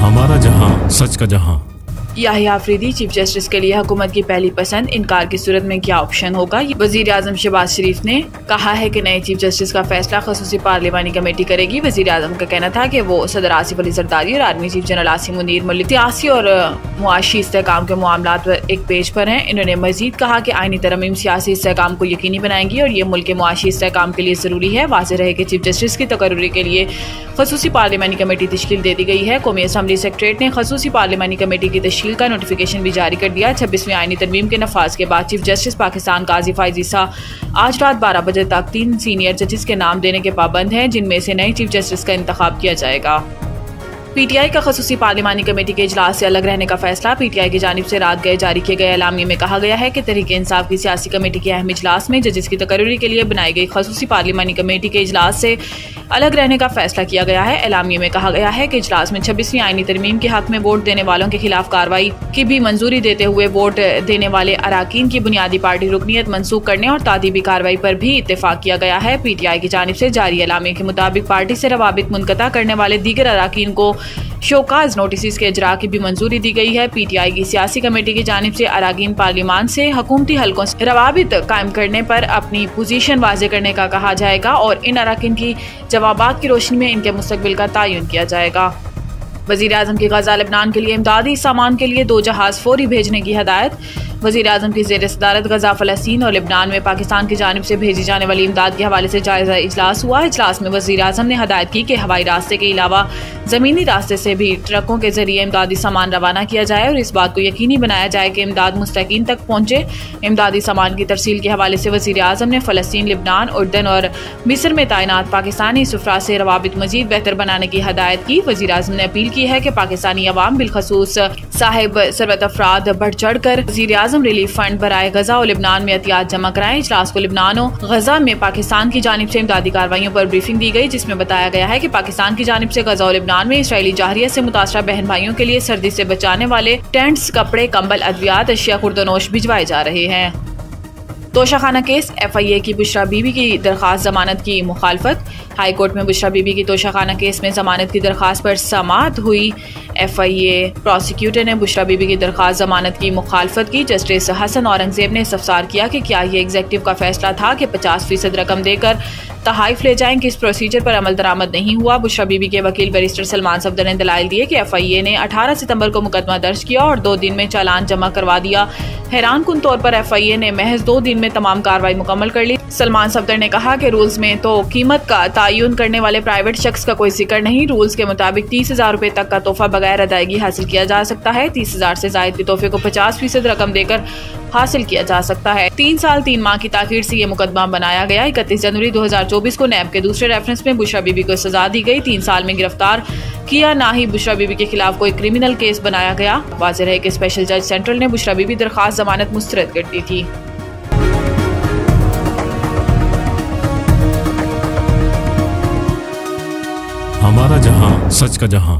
हमारा जहां, सच का जहां। याहिया अफरीदी चीफ जस्टिस के लिए हुकूमत की पहली पसंद, इनकार की सूरत में क्या ऑप्शन होगा। वजीर आजम शहबाज शरीफ ने कहा है कि नए चीफ जस्टिस का फैसला खसूसी पार्लिमानी कमेटी करेगी। वजीर आजम का कहना था कि वो सदर आसिफ अली जरदारी और army chief general Asim Munir मुल्क सियासी और मुआशी इस्तेहकाम के मामलात पर एक पेज पर हैं। इन्होंने मजीद कहा कि आईनी तरमीम सियासी इस्तेहकाम को यकीनी बनाएंगी और ये मुल्क के मुआशी इस्तेहकाम के लिए ज़रूरी है। वाज़ेह रहे कि चीफ जस्टिस की तकर्रुरी के लिए खसूसी पार्लिमानी कमेटी तश्कील दे दी गई है। कौमी असम्बली सेक्रेटरीट ने खसूसी पार्लिमानी कमेटी की तश्कील का नोटिफिकेशन भी जारी कर दिया। 26वीं आईनी तरमीम के नफाज के बाद चीफ जस्टिस पाकिस्तान काजी फाइज ईसा आज रात 12 बजे तक 3 सीनियर जजेस के नाम देने के पाबंद हैं, जिनमें से नए चीफ जस्टिस का इंतखाब किया जाएगा। पीटीआई का खसूसी पार्लिमानी कमेटी के इजलास से अलग रहने का फैसला। पीटीआई की जानिब से रात गए जारी किए गए एलामिये में कहा गया है कि तहरीक इंसाफ की सियासी कमेटी के अहम इजलास में जजेस की तकर्रुरी के लिए बनाई गई खसूसी पार्लिमानी कमेटी के इजलास से अलग रहने का फैसला किया गया है। एलामिये में कहा गया है कि इजलास में 26वीं आईनी तरमीम के हक में वोट देने वालों के खिलाफ कार्रवाई की भी मंजूरी देते हुए वोट देने वाले अराकीन की बुनियादी पार्टी रुकनीत मनसूख करने और तादीबी कार्रवाई पर भी इत्तेफाक किया गया है। पीटीआई की जानिब से जारी एलामिये के मुताबिक पार्टी से रवाबित मुनक़ता करने वाले दीगर अराकीन को शोकाज नोटिस के इजरा की भी मंजूरी दी गई है। पीटीआई की सियासी कमेटी की जानिब से अराकीन पार्लिमान से हुकूमती हलकों से रवाबित कायम करने पर अपनी पोजीशन वाज़ेह करने का कहा जाएगा और इन अराकीन की जवाबात की रोशनी में इनके मुस्तकबिल का तयन किया जाएगा। वज़ीर आज़म की गज़ा लेबनान के लिए इमदादी सामान के लिए 2 जहाज़ फौरी भेजने की हदायत। वज़ीर आज़म की ज़ेर सदारत गज़ा, फ़लस्तीन और लेबनान में पाकिस्तान की जानिब से भेजी जाने वाली इमदाद के हवाले से जायज़ा इजलास हुआ। इजलास में वज़ीर आज़म ने हदायत की कि हवाई रास्ते के अलावा ज़मीनी रास्ते से भी ट्रकों के जरिए इमदादी सामान रवाना किया जाए और इस बात को यकीनी बनाया जाए कि इमदाद मुस्तकीन तक पहुँचे। इमदादी सामान की तरसील के हवाले से वज़ीर आज़म ने फ़लस्तीन, लेबनान, उर्दन और मिस्र में तैनात पाकिस्तानी सुफरा से रवाबित मज़ीद बेहतर बनाने की हदायत की। वज़ीर आज़म ने अपील की है कि पाकिस्तानी अवाम बिलखसूस साहिब सरबत अफराद बढ़ चढ़ कर वज़ीर आज़म रिलीफ फंड बराए गजा और लेबनान में एहतियात जमा कराएं। इजलास को लेबनान और गजा में पाकिस्तान की जानिब से इमदादी कार्रवाइयों पर ब्रीफिंग दी गई, जिसमें बताया गया है कि पाकिस्तान की जानिब से गजा और लेबनान में इसराइली जाहिरियत से मुतासरा बहन भाइयों के लिए सर्दी से बचाने वाले टेंट्स, कपड़े, कंबल, अद्वियात, अशिया खुर्दनोश भिजवाए जा रहे हैं। तोशाखाना केस, FIA की बुशरा बीबी की दरख्वास्त जमानत की मुखालफत। हाई कोर्ट में बुशरा बीबी की तोशाखाना केस में जमानत की दरख्वास्त पर समाअत हुई। FIA प्रोसिक्यूटर ने बुशरा बीबी की दरख्वास्त जमानत की मुखालफत की। जस्टिस हसन औरंगजेब ने इस्तफसार किया कि क्या ये एग्जेक्टिव का फैसला था कि 50% रकम देकर तहाइफ ले जाएं कि इस प्रोसीजर पर अमल दरामद नहीं हुआ। बुशरा बीबी के वकील बैरिस्टर सलमान सफदर ने दलाइल दिए कि FIA ने 18 सितंबर को मुकदमा दर्ज किया और 2 दिन में चालान जमा करवा दिया। हैरान कुन तौर पर FIA ने महज 2 दिन में तमाम कार्रवाई मुकम्मल कर ली। सलमान सफदर ने कहा कि रूल्स में तो कीमत का तयन करने वाले प्राइवेट शख्स का कोई जिक्र नहीं। रूल्स के मुताबिक 30,000 रुपए तक का तोहफा बगैर अदायगी हासिल किया जा सकता है। 30,000 से जायद के तोहफे को 50% रकम देकर हासिल किया जा सकता है। 3 साल 3 माह की ताखीर से ये मुकदमा बनाया गया। 31 जनवरी 2024 को नैब के दूसरे रेफरेंस में बुशरा बीबी को सजा दी गई। 3 साल में गिरफ्तार किया, ना ही बुशरा बीबी के खिलाफ कोई क्रिमिनल केस बनाया गया। वाज़ेह है कि स्पेशल जज सेंट्रल ने बुशरा बीबी दरख्वास्त जमानत मुस्तरद कर दी थी। हमारा जहां, सच का जहां।